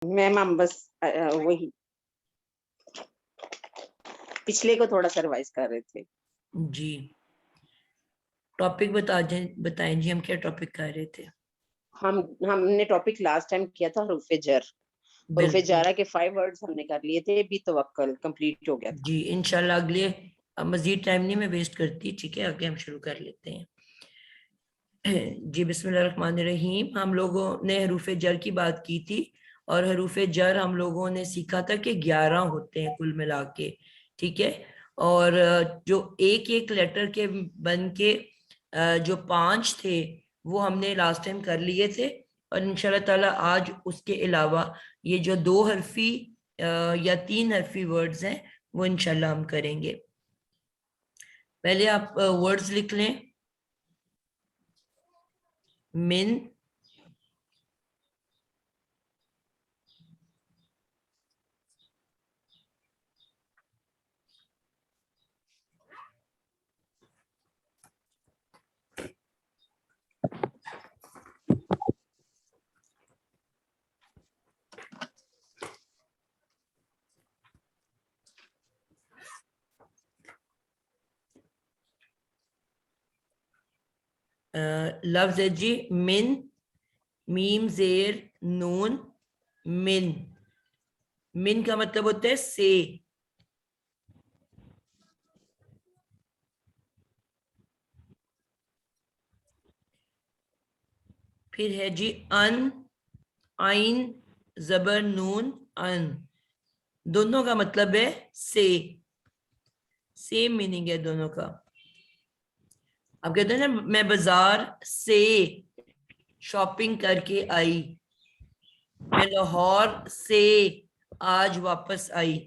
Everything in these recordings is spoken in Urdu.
میم ہم بس وہی پچھلے کو تھوڑا سا ریوائز کر رہے تھے. جی ٹاپک بتائیں جی، ہم کیا ٹاپک کر رہے تھے؟ ہم نے ٹاپک لاسٹ ٹائم کیا تھا حروف جر. حروف جارہ کے 5 ورڈز ہم نے کر لیے تھے، بھی توکل کمپلیٹ ہو گیا تھا. جی انشاءاللہ اگلے مزید ٹائم نہیں میں ویسٹ کرتی، ٹھیک ہے آگے ہم شروع کر لیتے ہیں. جی بسم اللہ الرحمن الرحیم. ہم لوگوں نے حروف جر کی بات کی تھی، اور حروف جر ہم لوگوں نے سیکھا تھا کہ 11 ہوتے ہیں کل ملا کے، ٹھیک ہے. اور جو ایک ایک لیٹر کے بن کے جو 5 تھے وہ ہم نے لاسٹ ٹائم کر لیے تھے، اور انشاءاللہ تعالی آج اس کے علاوہ یہ جو 2 حرفی یا 3 حرفی ورڈز ہیں وہ انشاءاللہ ہم کریں گے. پہلے آپ ورڈز لکھ لیں. من، لفظ ہے جی من، میم زیر نون، من. من کا مطلب ہوتا ہے سے. پھر ہے جی ان، عین زبر نون ان، دونوں کا مطلب ہے سے، سیم میننگ ہے دونوں کا. اب کہتے ہیں نا میں بازار سے شاپنگ کر کے آئی، میں لاہور سے آج واپس آئی.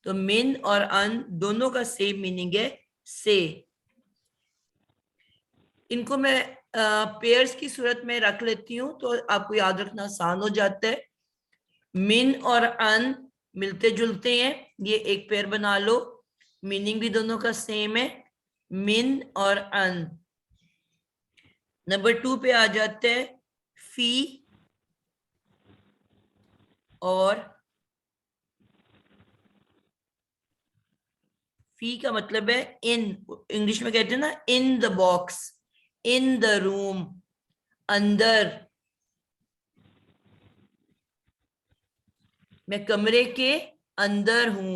تو من اور ان دونوں کا سیم میننگ ہے سے. ان کو میں پیئرز کی صورت میں رکھ لیتی ہوں تو آپ کو یاد رکھنا آسان ہو جاتا ہے. من اور ان ملتے جلتے ہیں، یہ ایک پیئر بنا لو، میننگ بھی دونوں کا سیم ہے، من اور ان. نمبر 2 پہ آ جاتے ہیں فی اور فی کا مطلب ہے ان، انگلش میں کہتے ہیں نا ان دا باکس، ان دا روم، اندر. میں کمرے کے اندر ہوں،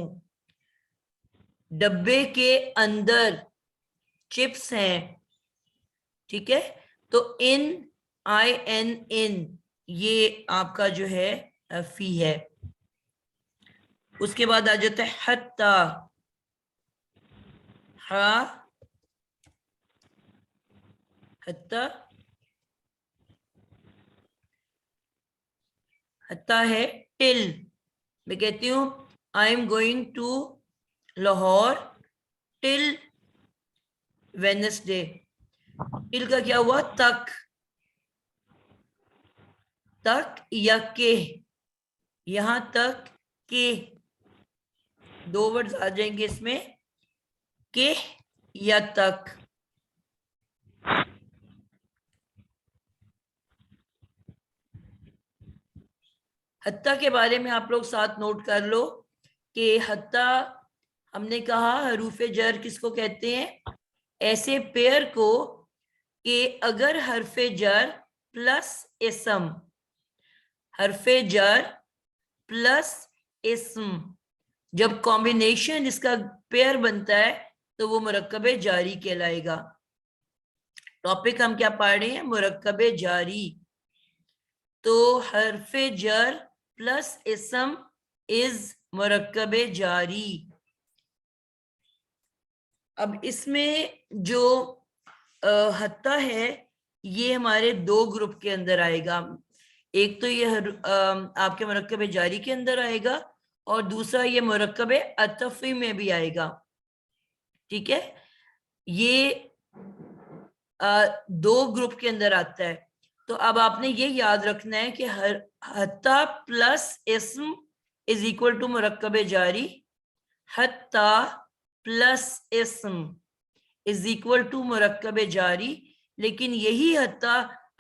ڈبے کے اندر چپس ہیں، ٹھیک ہے. تو ان، آئی این ان، یہ آپ کا جو ہے فی ہے. اس کے بعد آ جاتا ہے حتی، حتی، حتی ہے ٹل. میں کہتی ہوں I am going to Lahore till Wednesday. Till کا کیا ہوا؟ تک، تک یا کہ، یہاں تک کہ. 2 ورڈز آ جائیں گے اس میں، کہ یا تک. حتی کے بارے میں آپ لوگ ساتھ نوٹ کر لو کہ حتی ہم نے کہا حروف جر کس کو کہتے ہیں؟ ایسے پیئر کو کہ اگر حرف جر پلس اسم، حرف جر پلس اسم جب کمبینیشن اس کا پیئر بنتا ہے تو وہ مرکب جاری کہلائے گا. ٹاپک ہم کیا پڑھ رہے ہیں؟ مرکب جاری. تو حرف جر پلس اسم از مرکب جاری. اب اس میں جو حتی ہے یہ ہمارے 2 گروپ کے اندر آئے گا. ایک تو یہ آپ کے مرکب جاری کے اندر آئے گا، اور دوسرا یہ مرکب عطفی میں بھی آئے گا، ٹھیک ہے. یہ 2 گروپ کے اندر آتا ہے. تو اب آپ نے یہ یاد رکھنا ہے کہ حتی پلس اسم از اکول ٹو مرکب جاری، حتی پلس اسم از اکول ٹو مرکب جاری. لیکن یہی حتی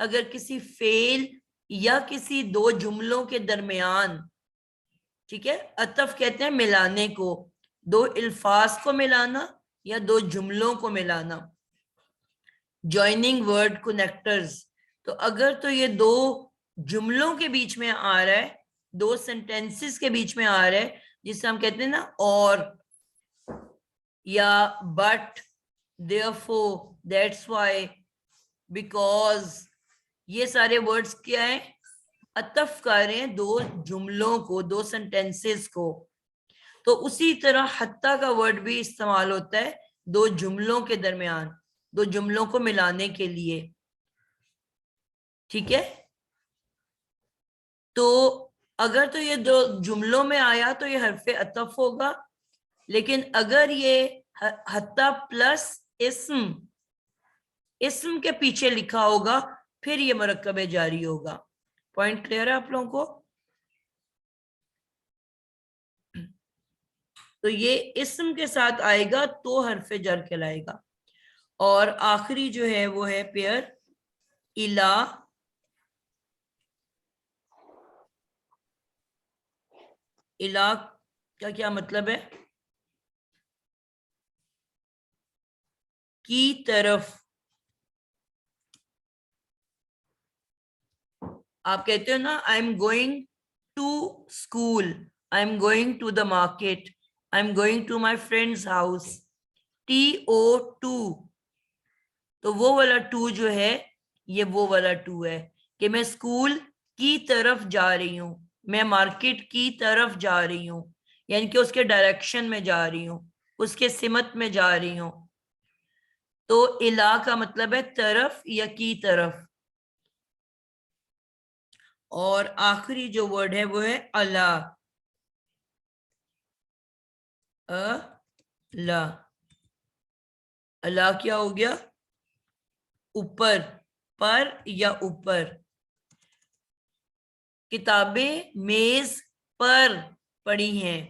اگر کسی فعل یا کسی دو جملوں کے درمیان. ٹھیک ہے, عطف کہتے ہیں ملانے کو, دو الفاظ کو ملانا یا دو جملوں کو ملانا. جوائننگ ورڈ کنیکٹرز, تو اگر تو یہ دو جملوں کے بیچ میں آ رہا ہے, دو سینٹینسز کے بیچ میں آ رہا ہے, جسے ہم کہتے ہیں نا اور, یا but, therefore, that's why, because, یہ سارے ورڈز کیا ہیں, عطف کر رہے ہیں دو جملوں کو, دو سینٹینسز کو. تو اسی طرح حتیٰ کا ورڈ بھی استعمال ہوتا ہے دو جملوں کے درمیان, دو جملوں کو ملانے کے لیے. ٹھیک ہے, تو اگر تو یہ دو جملوں میں آیا تو یہ حرف عطف ہوگا, لیکن اگر یہ حتیٰ پلس اسم, اسم کے پیچھے لکھا ہوگا, پھر یہ مرکب جاری ہوگا. پوائنٹ کلیئر ہے آپ لوگوں کو؟ تو یہ اسم کے ساتھ آئے گا تو حرف جر کہلائے گا. اور آخری جو ہے وہ ہے پیئر الا. الا کا کیا مطلب ہے؟ کی طرف. آپ کہتے ہو نا, I am going to school, I am going to the market, I am going to my friends house. TO2, تو وہ والا ٹو جو ہے یہ وہ والا ٹو ہے کہ میں اسکول کی طرف جا رہی ہوں, میں مارکیٹ کی طرف جا رہی ہوں, یعنی کہ اس کے ڈائریکشن میں جا رہی ہوں, اس کے سمت میں جا رہی ہوں. تو الا کا مطلب ہے طرف یا کی طرف. اور آخری جو ورڈ ہے وہ ہے الا. الا, الا کیا ہو گیا؟ اوپر, پر یا اوپر. کتابیں میز پر پڑی ہیں,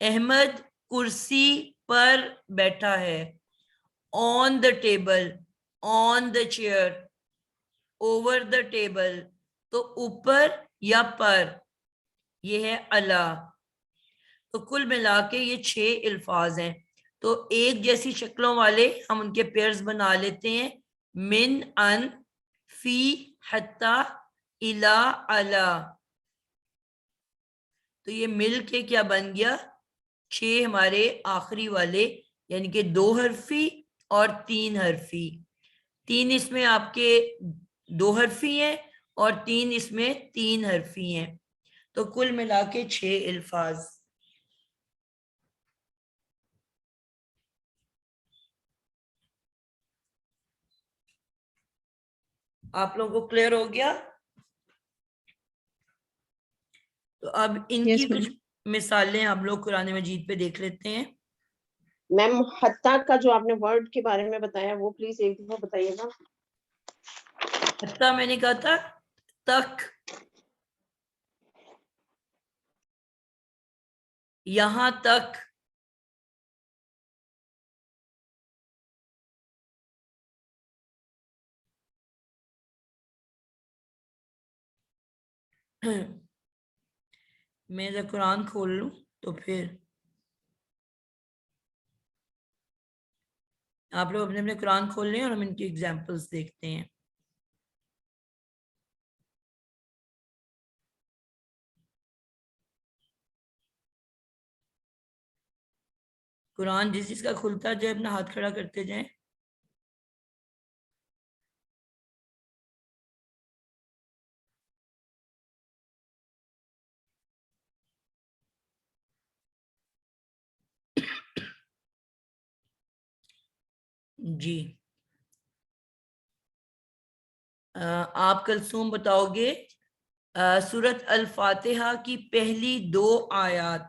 احمد کرسی پر بیٹھا ہے. On the table, on the chair, over the table. تو اوپر یا پر, یہ ہے الا. تو کل ملا کے یہ 6 الفاظ ہیں. تو ایک جیسی شکلوں والے ہم ان کے پیئرز بنا لیتے ہیں, من, ان, فی, حتی, الا, الا. تو یہ مل کے کیا بن گیا؟ 6 ہمارے آخری والے, یعنی کہ 2 حرفی اور 3 حرفی. 3 اس میں آپ کے 2 حرفی ہیں اور 3 اس میں 3 حرفی ہیں. تو کل ملا کے 6 الفاظ. آپ لوگوں کو کلیئر ہو گیا؟ تو اب ان کی کچھ مثالیں ہم لوگ قرآن مجید پہ دیکھ لیتے ہیں. میم حتیٰ کا جو آپ نے ورڈ کے بارے میں بتایا وہ پلیز ایک دفعہ بتائیے گا. حتیٰ میں نے کہا تھا تک, یہاں تک. میں جب قرآن کھول لوں تو پھر آپ لوگ اپنے اپنے قرآن کھول لیں اور ہم ان کی ایگزامپلس دیکھتے ہیں. قرآن جس کا کھلتا جائے اپنا ہاتھ کھڑا کرتے جائیں. جی آپ کلثوم بتاؤ گے سورۃ الفاتحہ کی پہلی 2 آیات,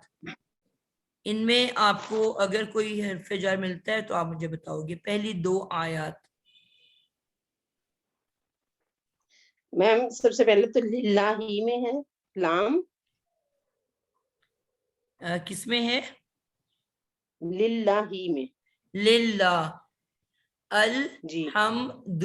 ان میں آپ کو اگر کوئی حرف جر ملتا ہے تو آپ مجھے بتاؤ گے. پہلی 2 آیات. میم سب سے پہلے تو للہ ہی میں ہے لام. کس میں ہے؟ للہ ہی میں. للہ. جی الحمد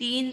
3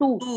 2, 2,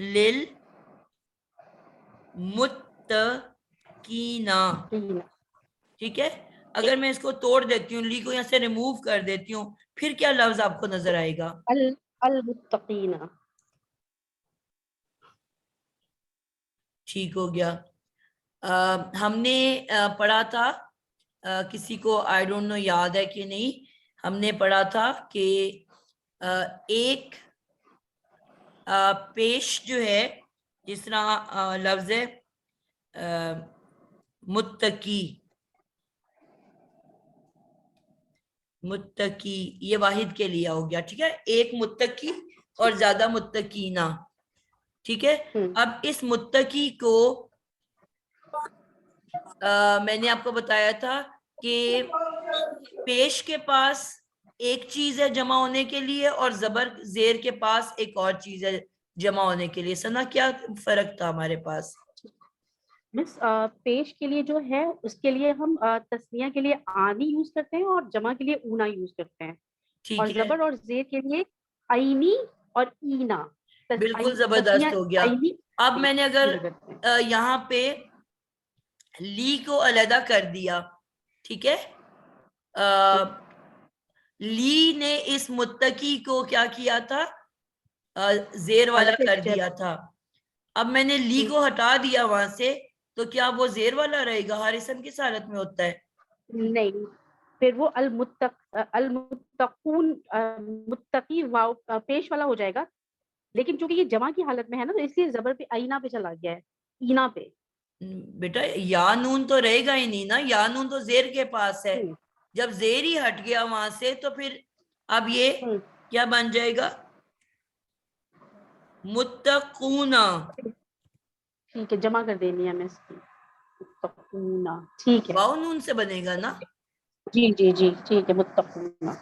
للمتقینا. ٹھیک ہے, اگر میں اس کو توڑ دیتی ہوں, لی کو یہاں سے ریموو کر دیتی ہوں, پھر کیا لفظ آپ کو نظر آئے گا؟ المتقین. ٹھیک ہو گیا. ہم نے پڑھا تھا, کسی کو آئی ڈونٹ نو یاد ہے کہ نہیں, ہم نے پڑھا تھا کہ ایک پیش جو ہے, جس طرح لفظ ہے متقی, متقی یہ واحد کے لیے ہو گیا. ٹھیک ہے, ایک متقی اور زیادہ متقینا. ٹھیک ہے, اب اس متقی کو میں نے آپ کو بتایا تھا کہ پیش کے پاس ایک چیز ہے جمع ہونے کے لیے اور زبر زیر کے پاس ایک اور چیز ہے جمع ہونے کے لیے. سنا کیا فرق تھا ہمارے پاس؟ مس پیش کے لیے جو ہے اس کے لیے ہم تسنیہ کے لیے آنی یوز کرتے ہیں اور جمع کے لیے اونا یوز کرتے ہیں, اور ٹھیک ہے, زبر اور زیر کے لیے عینی اور اینا. بالکل زبردست ہو گیا. اب میں نے اگر یہاں پہ لی کو علیحدہ کر دیا, ٹھیک ہے, لی نے اس متقی کو کیا کیا تھا, زیر والا کر دیا تھا. اب میں نے لی کو ہٹا دیا وہاں سے, تو کیا وہ زیر والا رہے گا؟ ہر اسم کس حالت میں ہوتا ہے؟ نہیں, پھر وہ المتقون متقی واو پیش والا ہو جائے گا, لیکن چونکہ یہ جمع کی حالت میں ہے نا, تو اس لیے زبر پہ آئینہ پہ چلا گیا ہے, اینا پہ. بیٹا یا نون تو رہے گا ہی نہیں نا, یا نون تو زیر کے پاس ہے. جب زیر ہی ہٹ گیا وہاں سے, تو پھر اب یہ کیا بن جائے گا؟ متقونا. ٹھیک ہے, جمع کر دینی ہے ہمیں اس کی, متقونا. ٹھیک ہے, واو نون سے بنے گا نا؟ جی جی جی ٹھیک ہے, متقونا.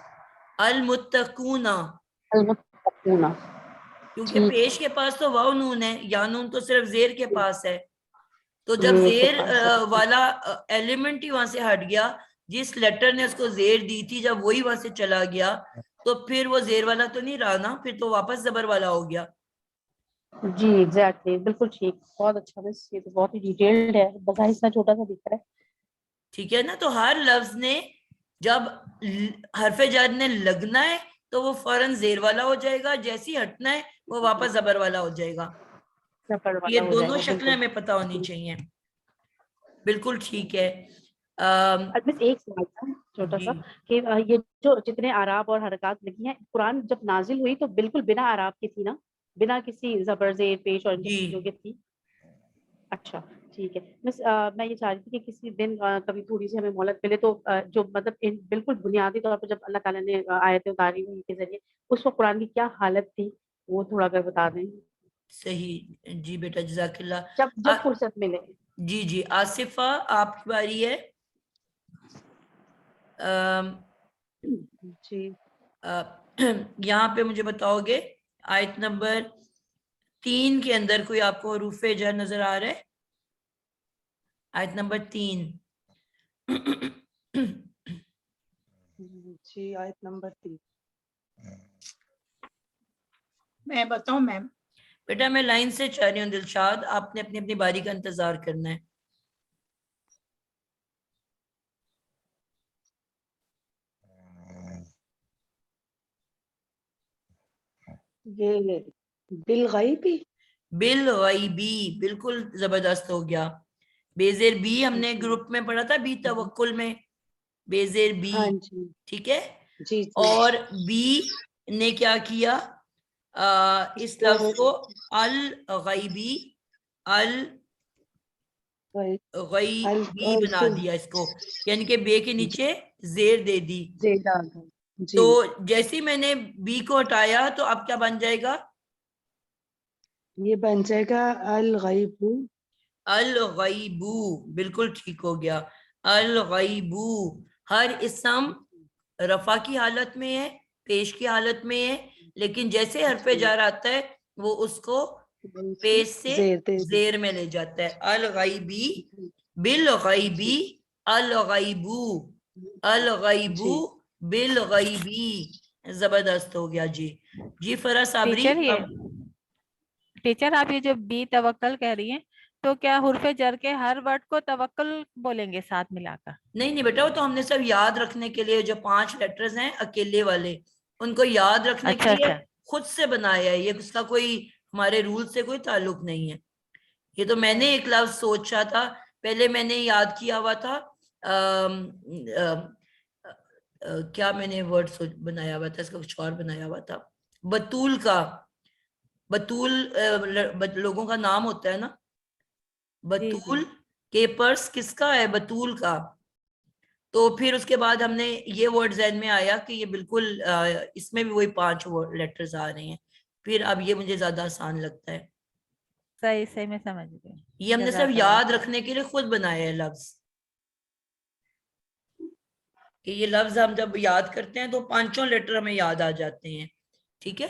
المتقونا, المتقونا. کیونکہ پیش کے پاس تو واو نون ہے, یا نون تو صرف زیر کے پاس ہے. تو جب زیر والا ایلیمنٹ ہی وہاں سے ہٹ گیا, جس لیٹر نے اس کو زیر دی تھی, جب وہی وہاں سے چلا گیا, تو پھر وہ زیر والا تو نہیں رہا نا, پھر تو واپس زبر والا ہو گیا. جی ایگزیکٹلی, بالکل ٹھیک, بہت اچھا. بس یہ تو بہت ہی ڈیٹیلڈ ہے, بظاہر اتنا چھوٹا سا دکھ رہا ہے. ٹھیک ہے نا, تو ہر لفظ نے جب حرف جر نے لگنا ہے تو وہ فوراً زیر والا ہو جائے گا, جیسی ہٹنا ہے وہ واپس زبر والا ہو جائے گا. یہ دونوں شکلیں ہمیں پتہ ہونی چاہیے. بالکل ٹھیک ہے. بس ایک سوال تھا چھوٹا سا, جی کہ یہ جو جتنے اعراب اور حرکات لگی ہیں, قرآن جب نازل ہوئی تو بالکل بنا اعراب کی تھی نا, بنا کسی زبر زیر پیش اور ان سب جی چیزوں کی تھی؟ اچھا ٹھیک ہے. بس میں یہ چاہ رہی تھی کہ کسی دن کبھی تھوڑی سی ہمیں مہلت ملے تو جو مطلب بالکل بنیادی طور پر جب اللہ تعالیٰ نے آیتیں اتاری ہوئی کے ذریعے, اس وقت قرآن کی کیا حالت تھی وہ تھوڑا اگر بتا دیں. صحیح, جی بیٹا جزاک اللہ. جب فرصت ملے. جی جی, آصفہ آپ کی باری ہے. جی یہاں پہ مجھے بتاؤ گے آیت نمبر 3 کے اندر کوئی آپ کو حروف جر نظر آ رہا ہے؟ آیت نمبر 3. جی آیت نمبر 3. میں بتاؤں میم؟ بیٹا میں لائن سے چاہ رہی ہوں دلشاد, آپ نے اپنی اپنی باری کا انتظار کرنا ہے. یہ بالغیبی, بالغیبی, بالکل زبردست ہو گیا. بیزیر بی ہم نے گروپ میں پڑھا تھا, بی توکل میں, بیزیر بی. ہاں جی ٹھیک ہے, جی جی. اور بی نے کیا کیا, اس لفظ کو الغیبی, الغیبی بنا دیا اس کو, یعنی کہ بے کے نیچے زیر دے دی. جی تو جیسے میں نے بی کو ہٹایا تو اب کیا بن جائے گا؟ یہ بن جائے گا الغیب. الغیبو, بالکل ٹھیک ہو گیا. الغیبو, ہر اسم رفع کی حالت میں ہے, پیش کی حالت میں ہے, لیکن جیسے حرف جر آتا ہے وہ اس کو پیش سے زیر میں لے جاتا ہے. الغیبی, بالغیبی, الغیبو, الغیبو, بالغیبی. زبردست ہو گیا. جی جی فرا صابری. ٹیچر آپ یہ جو بی توکل کہہ رہی ہیں تو کیا حرف جر کے ہر ورڈ کو توکل بولیں گے ساتھ ملا کر؟ نہیں بیٹا، وہ تو ہم نے سب یاد رکھنے کے لیے جو 5 لیٹرز ہیں اکیلے والے، ان کو یاد رکھنے کے اچھا لیے اچھا خود سے بنایا ہے، یہ اس کا کوئی ہمارے رول سے کوئی تعلق نہیں ہے. یہ تو میں نے ایک لفظ سوچا تھا، پہلے میں نے یاد کیا ہوا تھا کیا میں نے ورڈ بنایا ہوا تھا، اس کا کچھ اور بنایا ہوا تھا. بطول کا، بطول لوگوں کا نام ہوتا ہے نا. بطول کے پرس کس کا ہے؟ بطول کا. تو پھر اس کے بعد ہم نے یہ ورڈ ذہن میں آیا کہ یہ بالکل اس میں بھی وہی 5 لیٹرز آ رہے ہیں، پھر اب یہ مجھے زیادہ آسان لگتا ہے. صحیح صحیح میں سمجھ گئی. یہ ہم نے سب یاد رکھنے کے لیے خود بنایا ہے لفظ، کہ یہ لفظ ہم جب یاد کرتے ہیں تو 5 لیٹر ہمیں یاد آ جاتے ہیں. ٹھیک ہے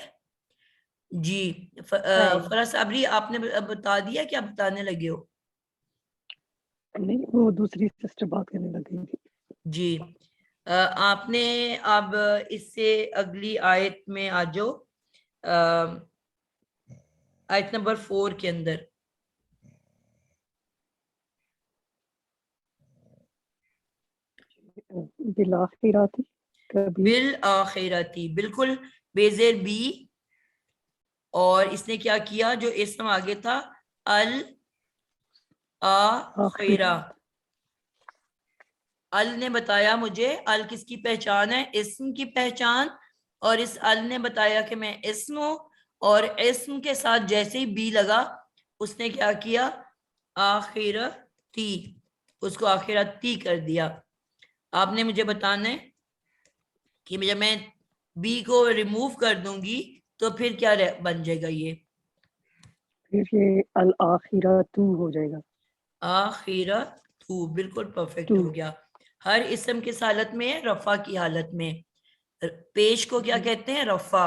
جی. فرح صابری آپ نے بتا دیا، کیا بتانے لگے ہو؟ نہیں، وہ دوسری سسٹر بات کرنے لگ گئی تھی. جی آپ نے اب اس سے اگلی آیت میں آ جاؤ، آیت نمبر 4 کے اندر. بالآخراتی بالآخراتی، بالکل بیزیر بی، اور اس نے کیا کیا، جو اسم آگے تھا الآخرہ. ال نے بتایا مجھے ال کس کی پہچان ہے؟ اسم کی پہچان. اور اس ال نے بتایا کہ میں اسم ہوں، اور اسم کے ساتھ جیسے ہی بی لگا اس نے کیا کیا؟ آخرتی، اس کو آخرتی کر دیا. آپ نے مجھے بتانا ہے کہ جب میں بی کو ریموو کر دوں گی تو پھر کیا بن جائے گا؟ یہ پھر یہ الآخرۃ ہو جائے گا. آخرۃ، بالکل پرفیکٹ ہو گیا. ہر اسم کس حالت میں ہے؟ رفع کی حالت میں. پیش کو کیا کہتے ہیں؟ رفع.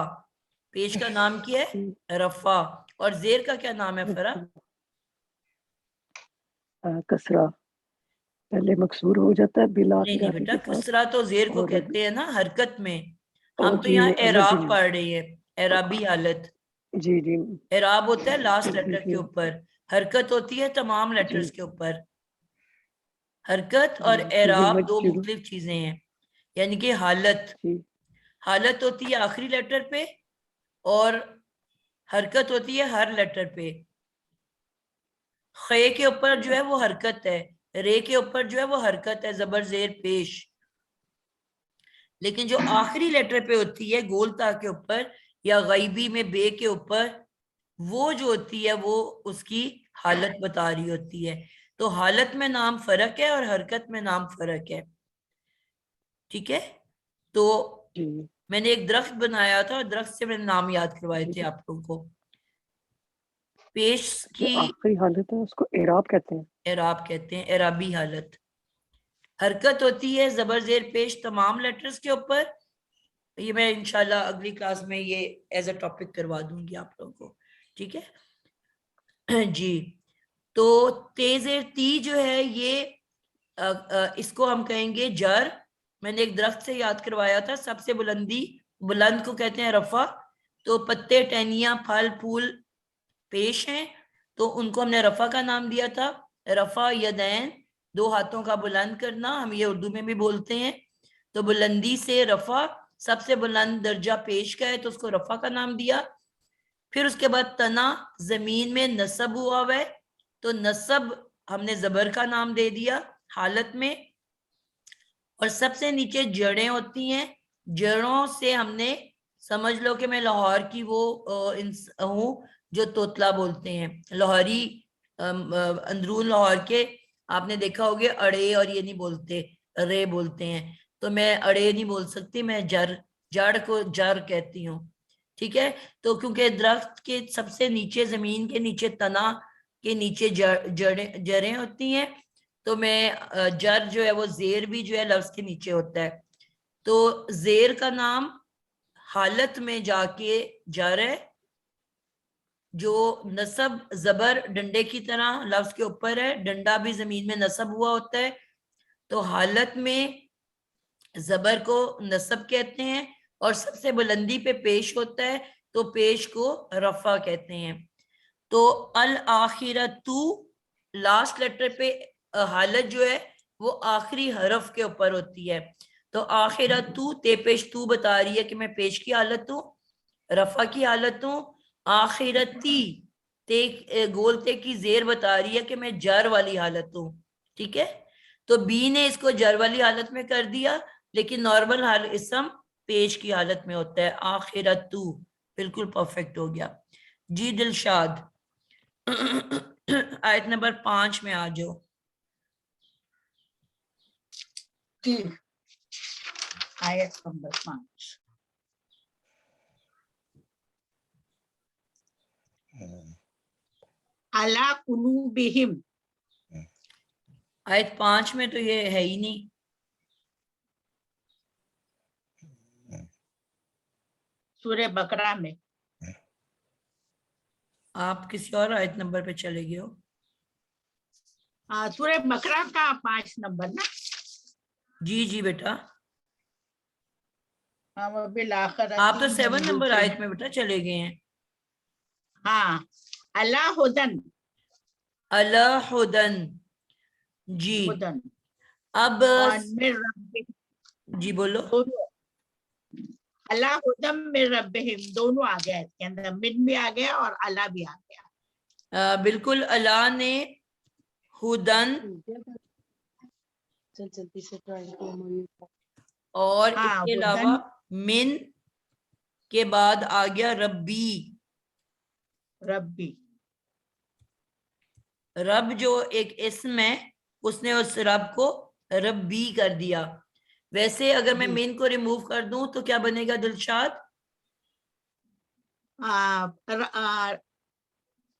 پیش کا نام کیا ہے؟ رفع. اور زیر کا کیا نام ہے فرا؟ کسرہ. پہلے مکسور ہو جاتا ہے نہیں بالآخراتی بیٹا، کے ساتھ. کسرہ تو زیر کو اور کہتے ہیں نا حرکت میں. ہم تو جی یہاں اعراب جی پڑھ رہے ہیں، اعرابی حالت. جی جی اعراب ہوتا ہے لاسٹ جی لیٹر کے جی اوپر، حرکت ہوتی ہے تمام جی لیٹرز کے اوپر. حرکت اور اعراب دو مختلف چیزیں ہیں. یعنی کہ حالت، جی حالت ہوتی ہے آخری لیٹر پہ، اور حرکت ہوتی ہے ہر لیٹر پہ. خے کے اوپر جو ہے وہ حرکت ہے، رے کے اوپر جو ہے وہ حرکت ہے، زبر زیر پیش. لیکن جو آخری لیٹر پہ ہوتی ہے گول تا کے اوپر یا غیبی میں بے کے اوپر، وہ جو ہوتی ہے وہ اس کی حالت بتا رہی ہوتی ہے. تو حالت میں نام فرق ہے اور حرکت میں نام فرق ہے. ٹھیک ہے. تو جی میں نے ایک درخت بنایا تھا اور درخت سے میں نے نام یاد کروائے تھے آپ لوگوں کو. پیش جو کی آخری حالت ہے اس کو اعراب کہتے ہیں. اعراب کہتے ہیں، اعرابی حالت. حرکت ہوتی ہے زبر زیر پیش تمام لیٹرز کے اوپر. یہ میں انشاءاللہ اگلی کلاس میں یہ ایز اے ٹاپک کروا دوں گی آپ لوگوں کو. ٹھیک ہے جی. تو تیز تی جو ہے یہ اس کو ہم کہیں گے جر. میں نے ایک درخت سے یاد کروایا تھا، سب سے بلند کو کہتے ہیں رفع. تو پتے، ٹہنیاں، پھل پھول پیش ہیں تو ان کو ہم نے رفع کا نام دیا تھا. رفع یدین، 2 ہاتھوں کا بلند کرنا، ہم یہ اردو میں بھی بولتے ہیں. تو بلندی سے رفع، سب سے بلند درجہ پیش کا ہے تو اس کو رفع کا نام دیا. پھر اس کے بعد تنا، زمین میں نصب ہوا ہے تو نصب ہم نے زبر کا نام دے دیا حالت میں. اور سب سے نیچے جڑیں ہوتی ہیں، جڑوں سے ہم نے، سمجھ لو کہ میں لاہور کی وہ ہوں جو توتلا بولتے ہیں، لاہوری اندرون لاہور کے. آپ نے دیکھا ہوگا اڑے اور یہ نہیں بولتے، رے بولتے ہیں. تو میں اڑے نہیں بول سکتی، میں جڑ کو جر کہتی ہوں. ٹھیک ہے. تو کیونکہ درخت کے سب سے نیچے، زمین کے نیچے، تنا کے نیچے جڑیں ہوتی ہیں، تو میں جر جو ہے وہ زیر بھی جو ہے لفظ کے نیچے ہوتا ہے. تو زیر کا نام حالت میں جا کے جر ہے، جو نصب زبر ڈنڈے کی طرح لفظ کے اوپر ہے، ڈنڈا بھی زمین میں نصب ہوا ہوتا ہے. تو حالت میں زبر کو نصب کہتے ہیں، اور سب سے بلندی پہ پیش ہوتا ہے تو پیش کو رفع کہتے ہیں. تو الآخرتو لاسٹ لیٹر پہ حالت جو ہے وہ آخری حرف کے اوپر ہوتی ہے. تو آخرتو تے پیش تو بتا رہی ہے کہ میں پیش کی حالت ہوں, رفع کی حالت ہوں. آخرتی تے گول تے کی زیر بتا رہی ہے کہ میں جر والی حالت ہوں. ٹھیک ہے, تو بی نے اس کو جر والی حالت میں کر دیا, لیکن نارمل اسم پیش کی حالت میں ہوتا ہے. آخرتو بالکل پرفیکٹ ہو گیا. جی دلشاد آیت نمبر 5 میں آ جاؤ. جی آیت نمبر 5. علی قلوبہم. آیت 5 میں تو یہ ہے ہی نہیں. سورہ بقرہ میں. آپ کسی اور آیت نمبر پہ چلے گئے ہو. سورہ بقرہ کا 5 نمبر نا. جی جی بیٹا, بالآخرت آپ تو 7 نمبر آیت میں بیٹا چلے گئے ہیں. ہاں اللہ ہدن. اللہ ہدن. جی ہدن اب اور من ربہم. جی بولو. دونوں اللہ ہدم من ربہم دونوں آ گیا اس کے اندر, من بھی آ گیا اور اللہ بھی آ گیا. بالکل, اللہ نے ہدن چل جلدی سے ٹرائی کرو. اور اس ہاں کے ہدن علاوہ من کے بعد آ گیا ربی. ربی. رب جو ایک اسم ہے, اس نے اس رب کو ربی کر دیا. ویسے اگر میں جی. من کو ریموو کر دوں تو کیا بنے گا دلشاد؟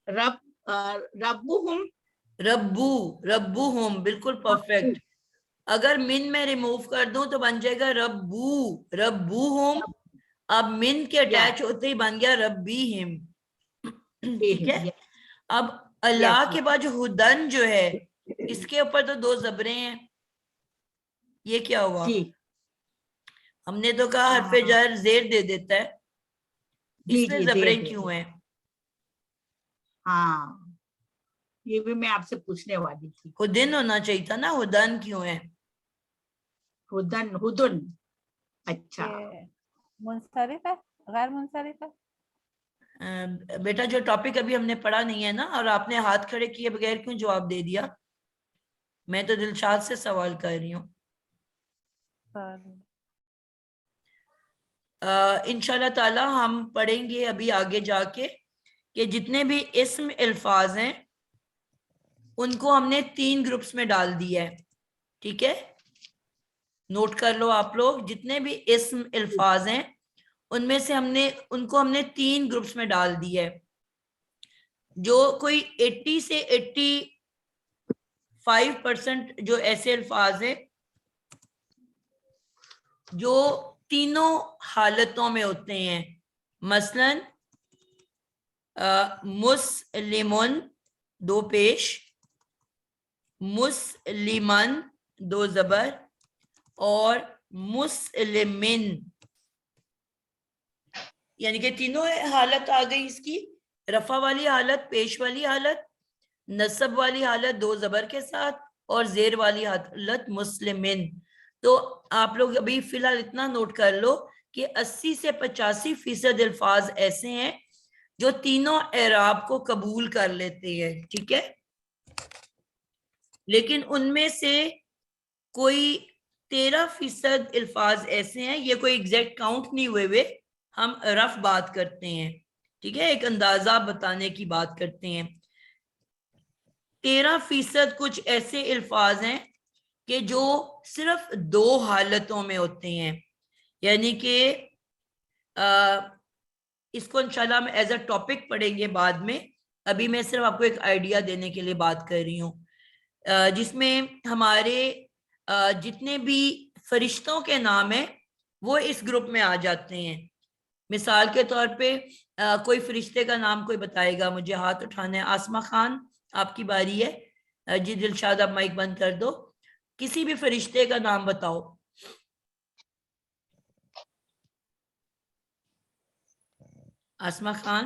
رب ربہم. ربو. ربو ہوم بالکل پرفیکٹ. اگر من میں ریموو کر دوں تو بن جائے گا ربو. ربو ہوم. اب من کے اٹیچ ہوتے ہی بن گیا ربی ہم. ٹھیک ہے. اب اللہ کے بعد جو ہدن جو ہے اس کے اوپر تو 2 زبریں ہیں, یہ کیا ہوا؟ جی ہم نے تو کہا حرف جر زیر دے دیتا ہے, جی اس میں جی زبریں دے کیوں ہیں؟ ہاں یہ بھی میں آپ سے پوچھنے والی تھی. ہدن ہونا چاہیے تھا نا, ہدن کیوں ہے؟ ہدن ہدن. اچھا یہ منصرف ہے, غیر منصرف ہے. بیٹا جو ٹاپک ابھی ہم نے پڑھا نہیں ہے نا, اور آپ نے ہاتھ کھڑے کیے بغیر کیوں جواب دے دیا؟ میں تو دلشاد سے سوال کر رہی ہوں. انشاءاللہ تعالی ہم پڑھیں گے ابھی آگے جا کے کہ جتنے بھی اسم الفاظ ہیں ان کو ہم نے 3 گروپس میں ڈال دیا ہے. ٹھیک ہے, نوٹ کر لو آپ لوگ. جتنے بھی اسم الفاظ ہیں ان میں سے ان کو ہم نے 3 گروپس میں ڈال دیا ہے. جو کوئی 80 سے 85% جو ایسے الفاظ ہیں جو تینوں حالتوں میں ہوتے ہیں. مثلاً مسلمن 2 پیش, مسلمن 2 زبر, اور مسلمن, یعنی کہ تینوں حالت آ گئی اس کی. رفع والی حالت, پیش والی حالت, نصب والی حالت 2 زبر کے ساتھ, اور زیر والی حالت مسلمن. تو آپ لوگ ابھی فی الحال اتنا نوٹ کر لو کہ 80 سے 85% الفاظ ایسے ہیں جو تینوں اعراب کو قبول کر لیتے ہیں. ٹھیک ہے, لیکن ان میں سے کوئی 13% الفاظ ایسے ہیں, یہ کوئی ایگزیکٹ کاؤنٹ نہیں ہوئے, ہم رف بات کرتے ہیں. ٹھیک ہے, ایک اندازہ بتانے کی بات کرتے ہیں. 13% کچھ ایسے الفاظ ہیں کہ جو صرف 2 حالتوں میں ہوتے ہیں. یعنی کہ اس کو انشاءاللہ ہم ایز اے ٹاپک پڑھیں گے بعد میں. ابھی میں صرف آپ کو ایک آئیڈیا دینے کے لیے بات کر رہی ہوں, جس میں ہمارے جتنے بھی فرشتوں کے نام ہیں وہ اس گروپ میں آ جاتے ہیں. مثال کے طور پہ کوئی فرشتے کا نام کوئی بتائے گا, مجھے ہاتھ اٹھانا ہے. آسمہ خان آپ کی باری ہے. جی دلشاد آپ مائک بند کر دو. کسی بھی فرشتے کا نام بتاؤ. آسمہ خان.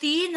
3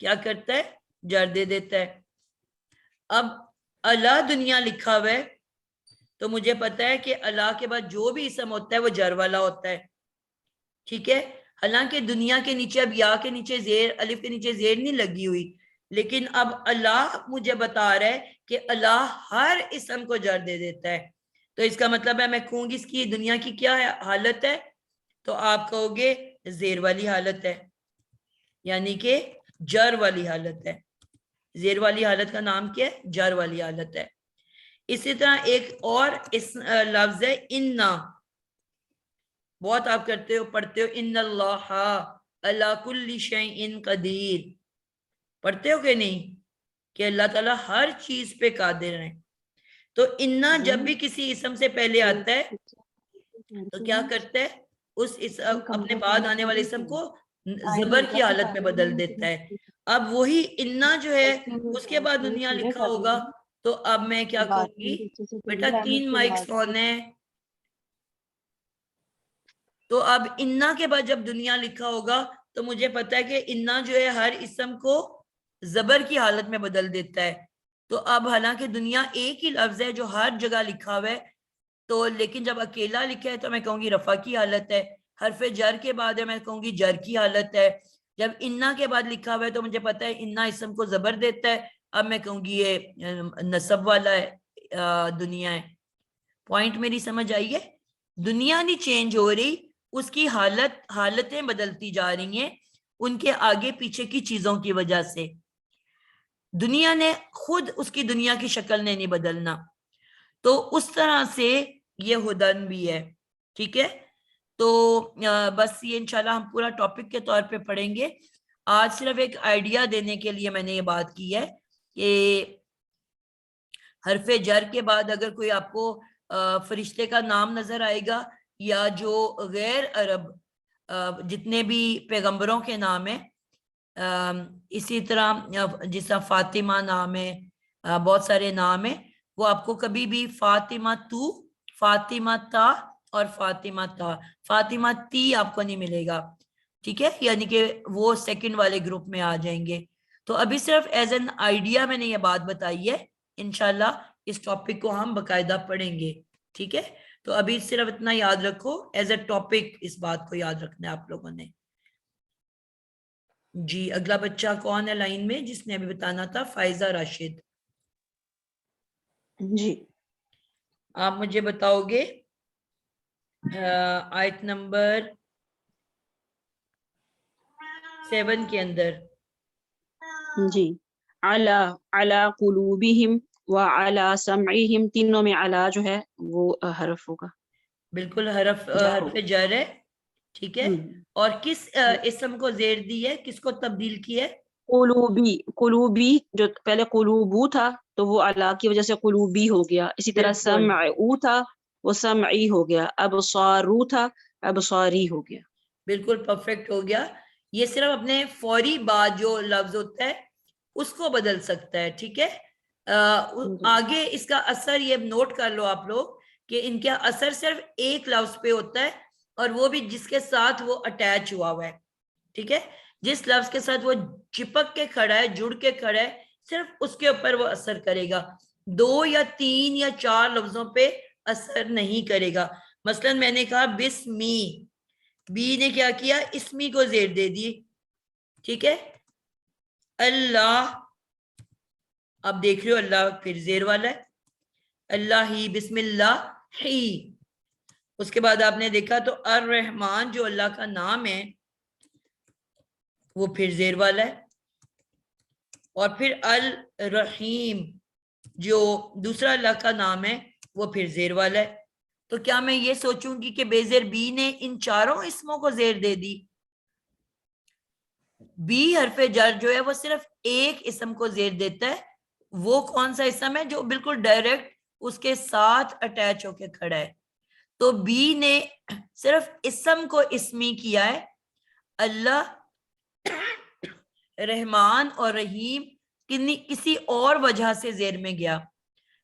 کیا کرتا ہے؟ جر دے دیتا ہے. اب اللہ دنیا لکھا ہوا ہے تو مجھے پتا ہے کہ اللہ کے بعد جو بھی اسم ہوتا ہے وہ جر والا ہوتا ہے. ٹھیک ہے. حالانکہ دنیا کے نیچے اب یا کے نیچے زیر، الف کے نیچے زیر نہیں لگی ہوئی، لیکن اب اللہ مجھے بتا رہا ہے کہ اللہ ہر اسم کو جر دے دیتا ہے. تو اس کا مطلب ہے میں کہوں گی اس کی دنیا کی کیا حالت ہے؟ تو آپ کہو گے زیر والی حالت ہے، یعنی کہ جر والی حالت ہے. زیر والی حالت کا نام کیا ہے؟ جر والی حالت ہے. اسی طرح ایک اور اس لفظ ہے انا. بہت آپ کرتے ہو، پڑھتے ہو ان اللہ علی کل شیء قدیر. پڑھتے ہو کہ نہیں کہ اللہ تعالیٰ ہر چیز پہ قادر ہیں. تو انا جب بھی کسی اسم سے پہلے آتا ہے تو کیا کرتا ہے؟ اس اپنے بعد آنے والے اسم کو زبر کی حالت میں بدل دیتا ہے. اب وہی انا جو ہے اس کے بعد دنیا لکھا ہوگا تو اب میں کیا کہوں گی؟ بیٹا 3 مائکس آن ہے. تو اب انا کے بعد جب دنیا لکھا ہوگا تو مجھے پتا ہے کہ انا جو ہے ہر اسم کو زبر کی حالت میں بدل دیتا ہے. تو اب حالانکہ دنیا ایک ہی لفظ ہے جو ہر جگہ لکھا ہوا ہے، تو لیکن جب اکیلا لکھا ہے تو میں کہوں گی رفع کی حالت ہے. حرف جر کے بعد ہے میں کہوں گی جر کی حالت ہے. جب انا کے بعد لکھا ہوا ہے تو مجھے پتا ہے انا اسم کو زبر دیتا ہے، اب میں کہوں گی یہ نصب والا ہے، دنیا ہے. پوائنٹ میری سمجھ آئی ہے؟ دنیا نہیں چینج ہو رہی، اس کی حالتیں بدلتی جا رہی ہیں ان کے آگے پیچھے کی چیزوں کی وجہ سے. دنیا نے خود اس کی دنیا کی شکل نے نہیں بدلنا. تو اس طرح سے یہ ہدن بھی ہے. ٹھیک ہے. تو بس یہ انشاءاللہ ہم پورا ٹاپک کے طور پہ پڑھیں گے. آج صرف ایک آئیڈیا دینے کے لیے میں نے یہ بات کی ہے کہ حرف جر کے بعد اگر کوئی آپ کو فرشتے کا نام نظر آئے گا یا جو غیر عرب جتنے بھی پیغمبروں کے نام ہیں، اسی طرح جس طرح فاطمہ نام ہے، بہت سارے نام ہیں، وہ آپ کو کبھی بھی فاطمہ تو، فاطمہ تا اور فاطمہ تا، فاطمہ تی آپ کو نہیں ملے گا. ٹھیک ہے. یعنی کہ وہ سیکنڈ والے گروپ میں آ جائیں گے. تو ابھی صرف ایز این آئیڈیا میں نے یہ بات بتائی ہے. انشاءاللہ اس ٹاپک کو ہم باقاعدہ پڑھیں گے. ٹھیک ہے. تو ابھی صرف اتنا یاد رکھو ایز اے ٹاپک، اس بات کو یاد رکھنا ہے آپ لوگوں نے. جی اگلا بچہ کون ہے لائن میں جس نے ابھی بتانا تھا؟ فائزہ راشد. جی آپ مجھے بتاؤ گے آیت نمبر 7 کے اندر. جی علی قلوبہم وعلی سمعہم، تینوں میں علی جو ہے وہ حرف ہوگا. بالکل حرف جر ہے. ٹھیک ہے. اور کس اسم کو زیر دی ہے، کس کو تبدیل کی ہے؟ قلوبی جو پہلے قلوبو تھا تو وہ علی کی وجہ سے قلوبی ہو گیا. اسی طرح سمعو تھا وہ سمعی ہو گیا. ابصارو تھا ابصاری ہو گیا. بالکل پرفیکٹ ہو گیا. یہ صرف اپنے فوری بعد جو لفظ ہوتا ہے اس کو بدل سکتا ہے. ٹھیک ہے. آگے اس کا اثر یہ نوٹ کر لو آپ لوگ کہ ان کا اثر صرف ایک لفظ پہ ہوتا ہے، اور وہ بھی جس کے ساتھ وہ اٹیچ ہوا ہوا ہے. ٹھیک ہے. جس لفظ کے ساتھ وہ چپک کے کھڑا ہے، جڑ کے کھڑا ہے، صرف اس کے اوپر وہ اثر کرے گا. 2 یا 3 یا 4 لفظوں پہ اثر نہیں کرے گا. مثلا میں نے کہا بسمی، بی نے کیا کیا؟ اسمی کو زیر دے دی. ٹھیک ہے. اللہ، اب دیکھ رہے ہو اللہ پھر زیر والا ہے. اللہ ہی، بسم اللہ ہی. اس کے بعد آپ نے دیکھا تو الرحمن جو اللہ کا نام ہے وہ پھر زیر والا ہے. اور پھر الرحیم جو دوسرا اللہ کا نام ہے وہ پھر زیر والا ہے. تو کیا میں یہ سوچوں گی کہ بے زیر بی نے ان چاروں اسموں کو زیر دے دی؟ بی حرف جر جو ہے وہ صرف ایک اسم کو زیر دیتا ہے. وہ کون سا اسم ہے؟ جو بالکل ڈائریکٹ اس کے ساتھ اٹیچ ہو کے کھڑا ہے. تو بی نے صرف اسم کو اسمی کیا ہے. اللہ، رحمان اور رحیم کسی اور وجہ سے زیر میں گیا.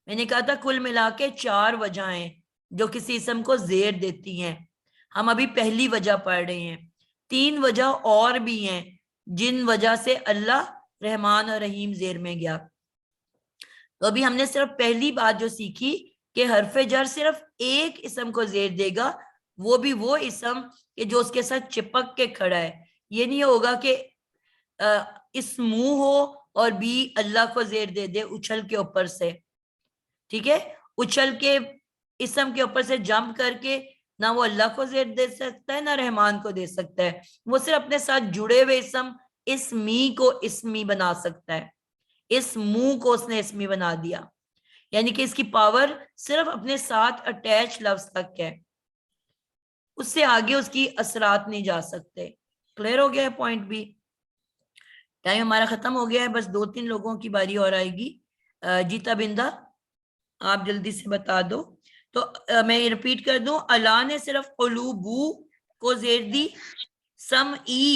میں نے کہا تھا کل ملا کے 4 وجہ ہیں جو کسی اسم کو زیر دیتی ہیں. ہم ابھی پہلی وجہ پڑھ رہے ہیں. 3 وجہ اور بھی ہیں جن وجہ سے اللہ رحمان اور رحیم زیر میں گیا. تو ابھی ہم نے صرف پہلی بات جو سیکھی کہ حرف جر صرف ایک اسم کو زیر دے گا, وہ بھی وہ اسم کہ جو اس کے ساتھ چپک کے کھڑا ہے. یہ نہیں ہوگا کہ اسمو ہو اور بھی اللہ کو زیر دے دے اچھل کے اوپر سے, ٹھیک ہے, اچھل کے اسم کے اوپر سے جمپ کر کے نہ وہ اللہ کو زیر دے سکتا ہے نہ رحمان کو دے سکتا ہے. وہ صرف اپنے ساتھ جڑے ہوئے اسم اسمی کو اسمی بنا سکتا ہے. اس منہ کو اس نے اسمی بنا دیا, یعنی کہ اس کی پاور صرف اپنے ساتھ اٹیچ لفظ تک ہے, اس سے آگے اس کی اثرات نہیں جا سکتے. کلیئر ہو گیا ہے پوائنٹ بھی؟ ٹائم ہمارا ختم ہو گیا ہے, بس 2-3 لوگوں کی باری اور آئے گی. جیتا بندہ آپ جلدی سے بتا دو. تو میں ریپیٹ کر دوں, اللہ نے صرف قلوبو کو زیر دی, سمعی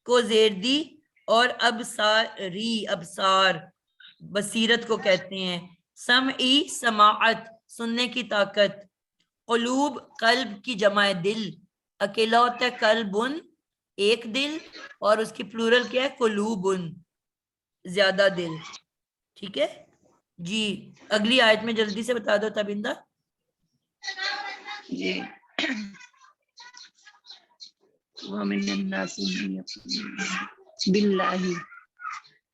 کو زیر دی, اور ابصاری ابصار بصیرت کو کہتے ہیں, سمعی سماعت سننے کی طاقت, قلوب قلب کی جمع دل, اکیلا ہوتا ہے قلبن ایک دل, اور اس کی پلورل کیا ہے قلوبن زیادہ دل. ٹھیک ہے جی, اگلی آیت میں جلدی سے بتا دو تبندہ. جی ومن الناس من يؤمن بالله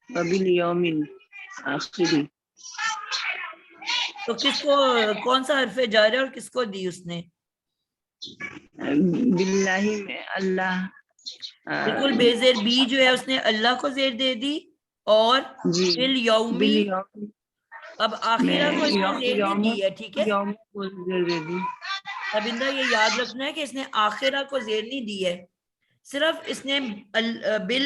وباليوم الآخر. تو کس کو کون سا حرف جار ہے اور کس کو دی اس نے؟ باللہ میں اللہ, بالکل بے زیر بی جو ہے اس نے اللہ کو زیر دے دی, اور جی بالیومی بالیوم اب آخرہ کو اس نے زیر نہیں دی ہے. ٹھیک ہے یوم کو زیر دے دی. تبندہ یہ یاد رکھنا ہے کہ اس نے آخرہ کو زیر نہیں دی ہے, صرف اس نے بال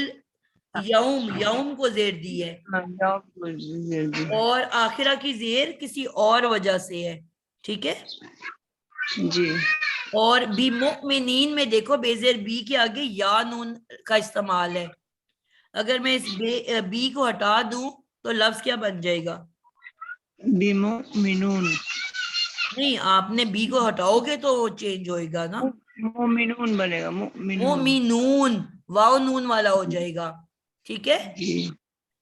یوم یوم کو زیر دی ہے, یوم کو زیر دی. اور آخرہ کی زیر کسی اور وجہ سے ہے. ٹھیک ہے جی اور بی مؤمنین میں دیکھو بے زیر بی کے آگے یا نون کا استعمال ہے. اگر میں اس بی کو ہٹا دوں تو لفظ کیا بن جائے گا؟ بمؤمنون. نہیں, آپ نے بی کو ہٹاؤ گے تو وہ چینج ہوئے گا نا, مومنون بنے گا, مومنون. مومنون واو نون والا ہو جائے گا. ٹھیک ہے, جی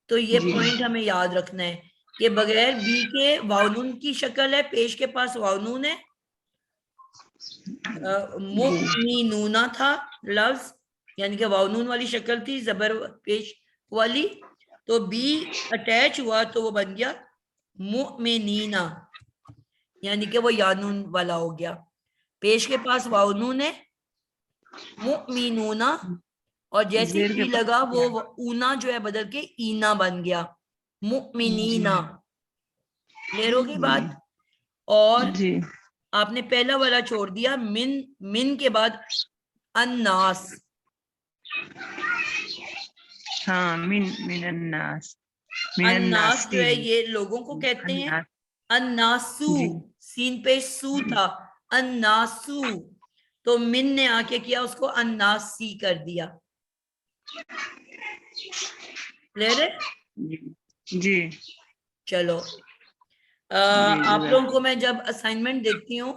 تو یہ جی. پوائنٹ ہمیں یاد رکھنا ہے کہ بغیر بی کے واو نون کی شکل ہے, پیش کے پاس واو نون ہے. مؤمنون تھا لفظ, یعنی کہ واو نون والی شکل تھی زبر پیش والی, تو بی اٹیچ ہوا تو وہ بن گیا مؤمنین, یعنی کہ وہ یانون والا ہو گیا. پیش کے پاس واو نون ہے مؤمنون, اور جیسے زیر کے ای لگا وہ اونا جو ہے بدل کے اینا بن گیا مؤمنین. کلیئر ہوگی بات؟ اور جی آپ نے پہلا والا چھوڑ دیا من کے بعد الناس. ہاں من الناس. الناس جو ہے یہ لوگوں کو کہتے ہیں. الناسو جی. سین پہ سو تھا, الناسو, تو من نے آ کے کیا اس کو الناسی کر دیا. کلیئر ہے؟ جی چلو آپ لوگوں کو میں جب اسائنمنٹ دیتی ہوں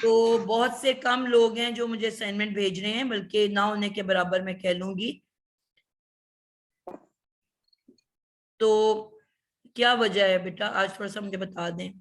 تو بہت سے کم لوگ ہیں جو مجھے اسائنمنٹ بھیج رہے ہیں, بلکہ نہ ہونے کے برابر میں کہہ لوں گی. تو کیا وجہ ہے بیٹا, آج تھوڑا سا مجھے بتا دیں.